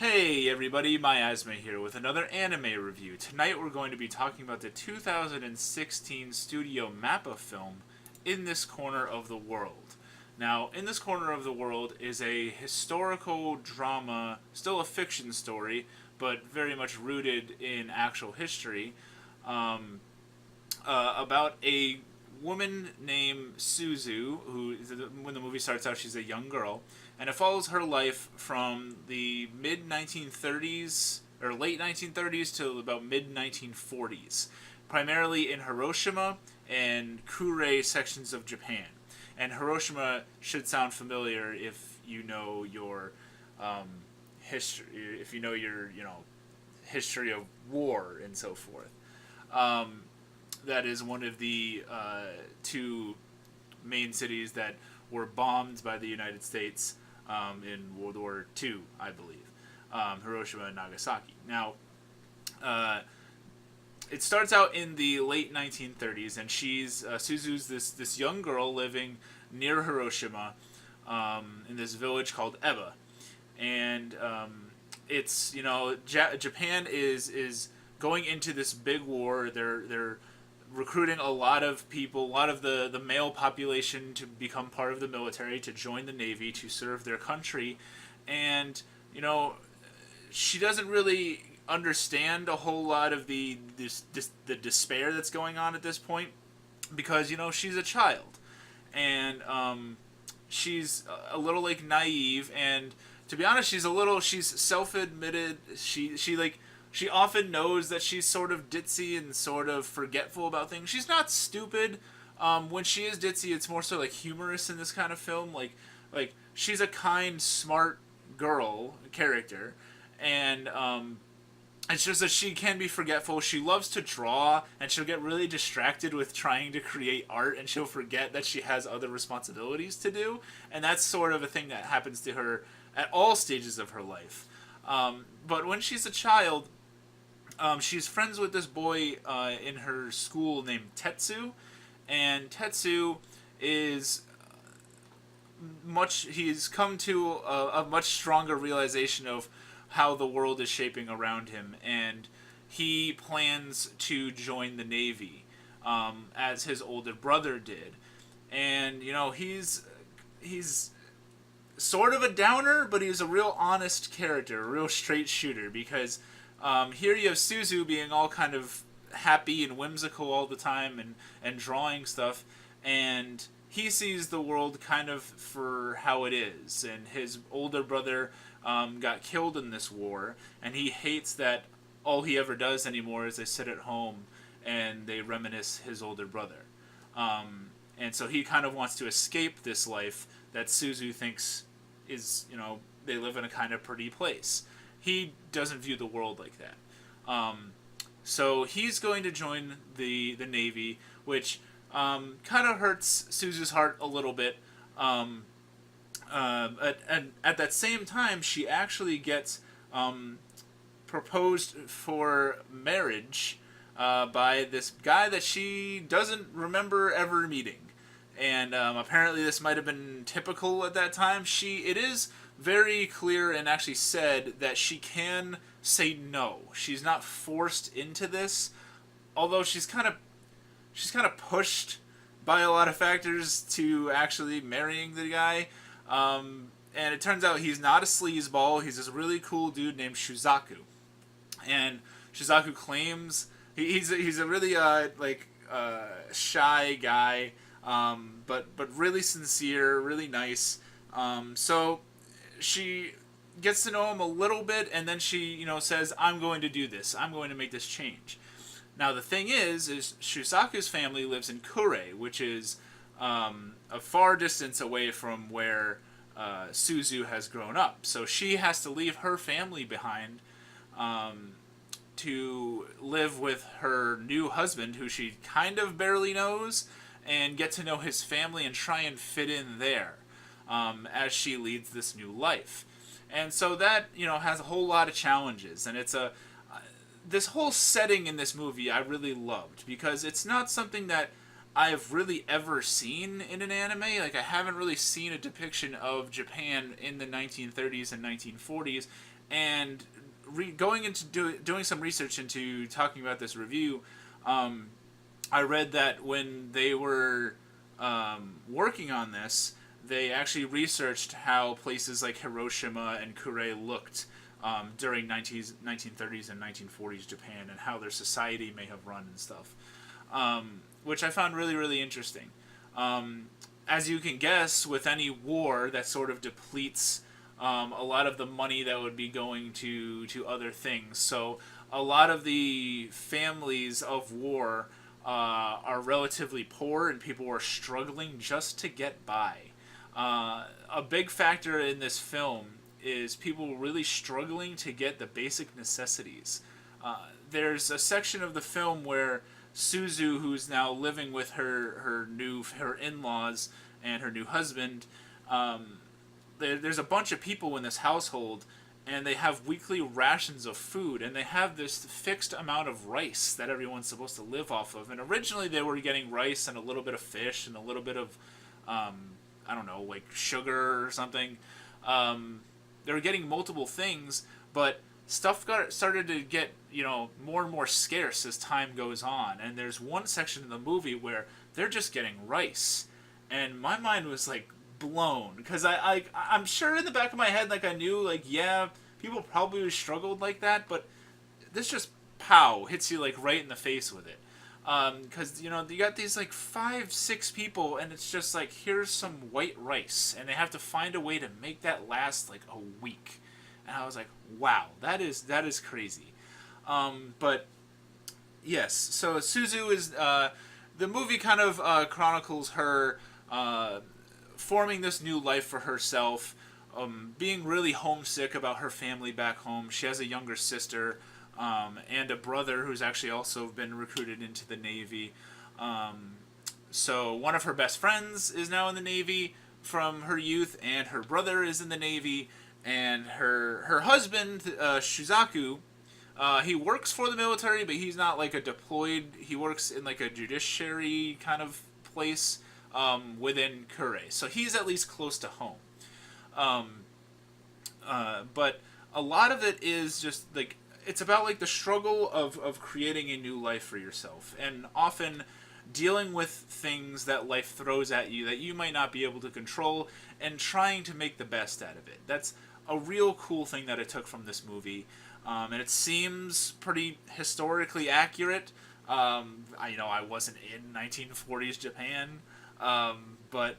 Hey everybody, Miasma here with another anime review. Tonight we're going to be talking about the 2016 studio MAPPA film, In This Corner of the World. Now, In This Corner of the World is a historical drama, still a fiction story, but very much rooted in actual history, about a woman named Suzu, who, when the movie starts out, she's a young girl, and it follows her life from the mid 1930s or late 1930s to about mid 1940s, primarily in Hiroshima and Kure sections of Japan. And Hiroshima should sound familiar if you know your history, if you know your history of war and so forth. That is one of the two main cities that were bombed by the United States in World War II, I believe. Hiroshima and Nagasaki. Now, it starts out in the late 1930s, and Suzu's this young girl living near Hiroshima in this village called Eba, and it's Japan is going into this big war. They're recruiting a lot of people, a lot of the male population to become part of the military, to join the Navy, to serve their country. And, she doesn't really understand a whole lot of the despair that's going on at this point because, she's a child. And she's a little, naive. And to be honest, she's self-admitted. She often knows that she's sort of ditzy and sort of forgetful about things. She's not stupid. When she is ditzy, it's more so humorous in this kind of film. Like she's a kind, smart girl character, and it's just that she can be forgetful. She loves to draw, and she'll get really distracted with trying to create art, and she'll forget that she has other responsibilities to do. And that's sort of a thing that happens to her at all stages of her life. But when she's a child, she's friends with this boy in her school named Tetsu, and Tetsu is he's come to a much stronger realization of how the world is shaping around him, and he plans to join the Navy, as his older brother did. And, he's sort of a downer, but he's a real honest character, a real straight shooter, because here you have Suzu being all kind of happy and whimsical all the time and drawing stuff, and he sees the world kind of for how it is. And his older brother got killed in this war, and he hates that all he ever does anymore is they sit at home and they reminisce his older brother. And so he kind of wants to escape this life that Suzu thinks is, they live in a kind of pretty place. He doesn't view the world like that. So he's going to join the Navy, which kind of hurts Suzu's heart a little bit. And at that same time, she actually gets proposed for marriage by this guy that she doesn't remember ever meeting. And apparently this might have been typical at that time. It is very clear and actually said that she can say no. She's not forced into this, although she's kind of pushed by a lot of factors to actually marrying the guy. And it turns out he's not a sleazeball. He's this really cool dude named Shuzaku. And Shuzaku claims he's a really shy guy, but really sincere, really nice. So she gets to know him a little bit, and then she says, "I'm going to do this. I'm going to make this change." Now the thing is Shusaku's family lives in Kure, which is a far distance away from where Suzu has grown up. So she has to leave her family behind to live with her new husband, who she kind of barely knows, and get to know his family and try and fit in there as she leads this new life. And so that, has a whole lot of challenges. And it's this whole setting in this movie I really loved, because it's not something that I've really ever seen in an anime. I haven't really seen a depiction of Japan in the 1930s and 1940s And going into doing some research into talking about this review, I read that when they were working on this, they actually researched how places like Hiroshima and Kure looked during 1930s and 1940s Japan, and how their society may have run and stuff, which I found really, really interesting. As you can guess, with any war, that sort of depletes a lot of the money that would be going to other things. So a lot of the families of war are relatively poor, and people are struggling just to get by. A big factor in this film is people really struggling to get the basic necessities. There's a section of the film where Suzu, who's now living with her in-laws and her new husband, there's a bunch of people in this household, and they have weekly rations of food, and they have this fixed amount of rice that everyone's supposed to live off of. And originally they were getting rice and a little bit of fish and a little bit of I don't know, like sugar or something. They were getting multiple things, but stuff started to get, more and more scarce as time goes on. And there's one section in the movie where they're just getting rice, and my mind was like blown, because I'm sure in the back of my head, like, I knew, like, yeah, people probably struggled like that, but this just hits you like right in the face with it. Because you got these like 5-6 people, and it's just like, here's some white rice, and they have to find a way to make that last like a week. And I was like, wow, that is crazy. But yes, so Suzu is the movie kind of chronicles her forming this new life for herself, being really homesick about her family back home. She has a younger sister. And a brother who's actually also been recruited into the Navy. So one of her best friends is now in the Navy from her youth, and her brother is in the Navy, and her husband, Shuzaku, he works for the military, but he's not like a deployed, he works in like a judiciary kind of place within Kure. So he's at least close to home. But a lot of it is just like, it's about like the struggle of creating a new life for yourself, and often dealing with things that life throws at you that you might not be able to control, and trying to make the best out of it. That's a real cool thing that I took from this movie, and it seems pretty historically accurate. I wasn't in 1940s Japan, but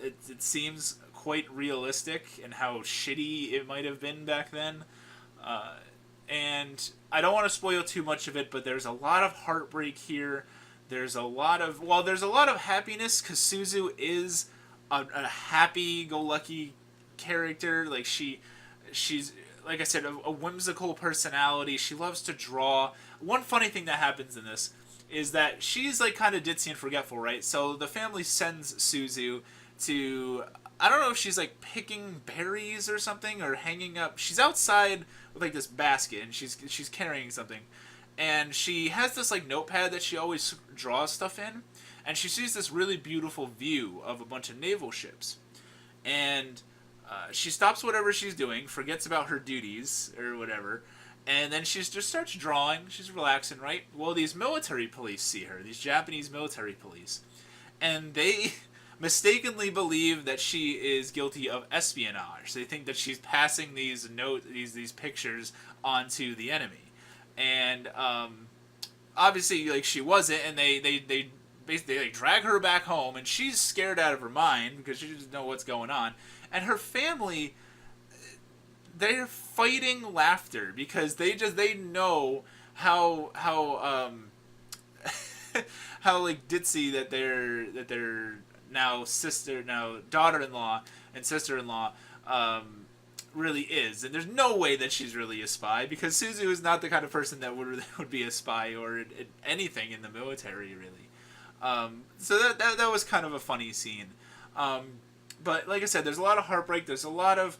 it seems quite realistic in how shitty it might have been back then. And I don't want to spoil too much of it, but there's a lot of heartbreak here. There's a lot of happiness, because Suzu is a happy-go-lucky character. Like, she's like I said, a whimsical personality. She loves to draw. One funny thing that happens in this is that she's like kind of ditzy and forgetful, right? So the family sends Suzu to, I don't know if she's like picking berries or something, or hanging up. She's outside with like this basket, and she's carrying something, and she has this like notepad that she always draws stuff in, and she sees this really beautiful view of a bunch of naval ships, and she stops whatever she's doing, forgets about her duties or whatever, and then she just starts drawing. She's relaxing, right? Well, these military police see her, these Japanese military police, and they mistakenly believe that she is guilty of espionage. They think that she's passing these pictures onto the enemy, and obviously, like, she wasn't. And they basically like drag her back home, and she's scared out of her mind because she doesn't know what's going on. And her family, they're fighting laughter because they know how how like ditzy that their now daughter-in-law and sister-in-law really is. And there's no way that she's really a spy, because Suzu is not the kind of person that would be a spy or anything in the military, really. So that was kind of a funny scene. But like I said, there's a lot of heartbreak. There's a lot of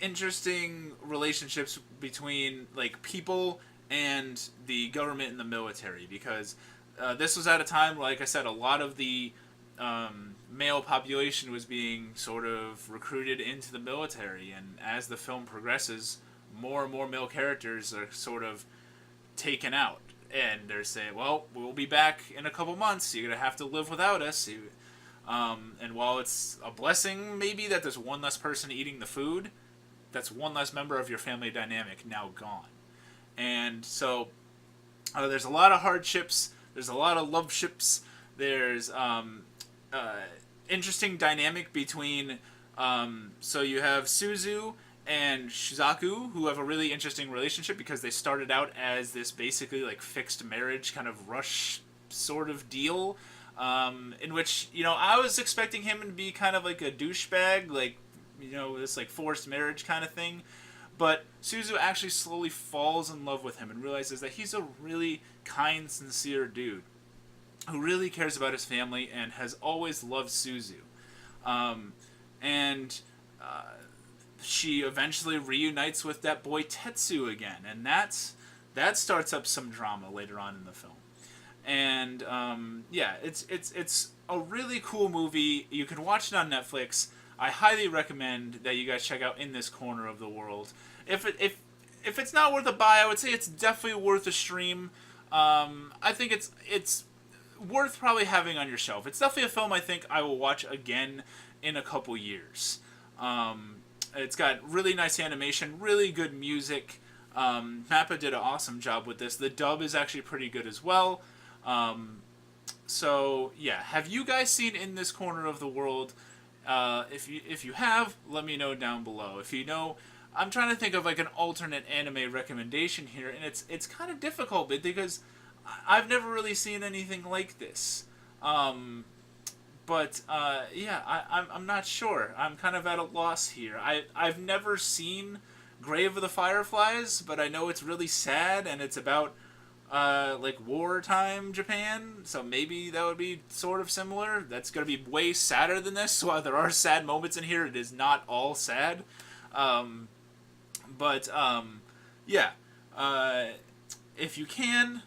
interesting relationships between like people and the government and the military, because this was at a time, like I said, a lot of the male population was being sort of recruited into the military, and as the film progresses, more and more male characters are sort of taken out, and they're saying, "Well, we'll be back in a couple months. You're gonna have to live without us." And while it's a blessing, maybe that there's one less person eating the food, that's one less member of your family dynamic now gone. And so there's a lot of hardships. There's a lot of love ships. There's interesting dynamic between. So you have Suzu and Shizaku, who have a really interesting relationship because they started out as this basically like fixed marriage kind of rush sort of deal, in which, you know, I was expecting him to be kind of like a douchebag, like, you know, this like forced marriage kind of thing. But Suzu actually slowly falls in love with him and realizes that he's a really kind, sincere dude who really cares about his family and has always loved Suzu. And she eventually reunites with that boy Tetsu again, and that starts up some drama later on in the film. And yeah, it's a really cool movie. You can watch it on Netflix. I highly recommend that you guys check out In This Corner of the World. If it's not worth a buy, I would say it's definitely worth a stream. I think it's worth probably having on your shelf. It's definitely a film I think I will watch again in a couple years. It's got really nice animation, really good music. MAPPA did an awesome job with this. The dub is actually pretty good as well. So yeah, have you guys seen In This Corner of the World? If you have, let me know down below. If you know, I'm trying to think of like an alternate anime recommendation here, and it's kind of difficult because I've never really seen anything like this. But yeah, I'm not sure. I'm kind of at a loss here. I've never seen Grave of the Fireflies, but I know it's really sad and it's about like wartime Japan, so maybe that would be sort of similar. That's gonna be way sadder than this. While there are sad moments in here, it is not all sad. But yeah, if you can,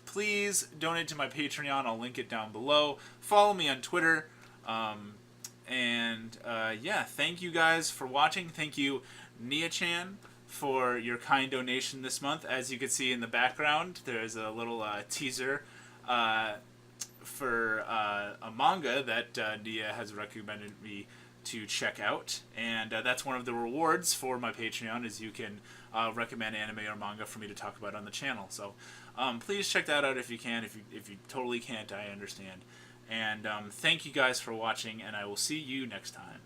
please donate to my Patreon. I'll link it down below. Follow me on Twitter. And yeah, thank you guys for watching. Thank you, Nia-chan, for your kind donation this month. As you can see in the background, there's a little teaser for a manga that Nia has recommended me to check out, and that's one of the rewards for my Patreon, is you can recommend anime or manga for me to talk about on the channel. So please check that out if you can. If you totally can't, I understand. And thank you guys for watching, and I will see you next time.